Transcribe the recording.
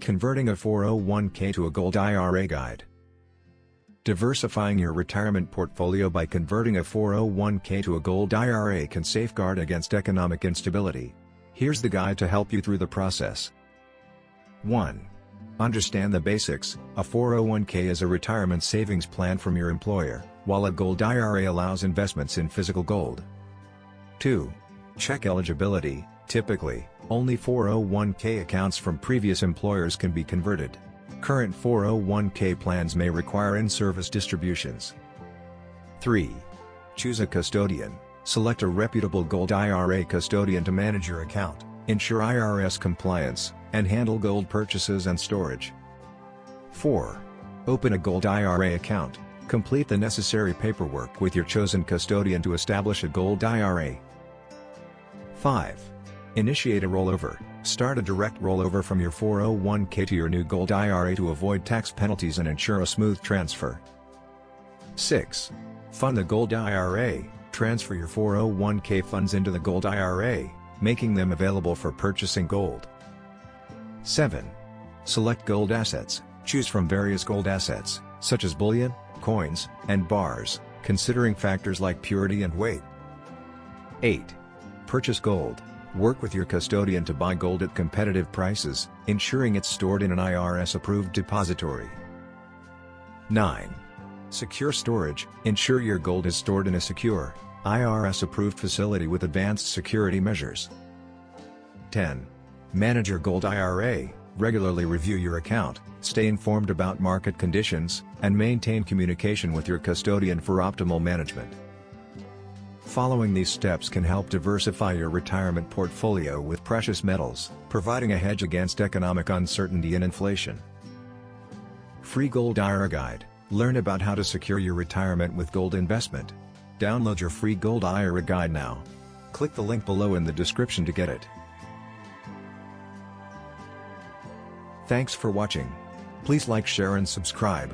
Converting a 401k to a gold IRA guide. Diversifying your retirement portfolio by converting a 401k to a gold IRA can safeguard against economic instability. Here's the guide to help you through the process. 1. Understand the basics. A 401k is a retirement savings plan from your employer, while a gold IRA allows investments in physical gold. 2. Check eligibility. Typically, only 401k accounts from previous employers can be converted. Current 401k plans may require in-service distributions. 3. Choose a custodian. Select a reputable gold IRA custodian to manage your account, ensure IRS compliance, and handle gold purchases and storage. 4. Open a gold IRA account. Complete the necessary paperwork with your chosen custodian to establish a gold IRA. 5. Initiate a rollover. Start a direct rollover from your 401k to your new gold IRA to avoid tax penalties and ensure a smooth transfer. 6. Fund the gold IRA. Transfer your 401k funds into the gold IRA, making them available for purchasing gold. 7. Select gold assets. Choose from various gold assets, such as bullion, coins, and bars, considering factors like purity and weight. 8. Purchase gold. Work with your custodian to buy gold at competitive prices, ensuring it's stored in an IRS-approved depository. 9. Secure storage. Ensure your gold is stored in a secure, IRS-approved facility with advanced security measures. 10. Manage your gold IRA. Regularly review your account, stay informed about market conditions, and maintain communication with your custodian for optimal management. Following these steps can help diversify your retirement portfolio with precious metals, providing a hedge against economic uncertainty and inflation. Free Gold IRA Guide. Learn about how to secure your retirement with gold investment. Download your free Gold IRA Guide now. Click the link below in the description to get it. Thanks for watching. Please like, share and subscribe.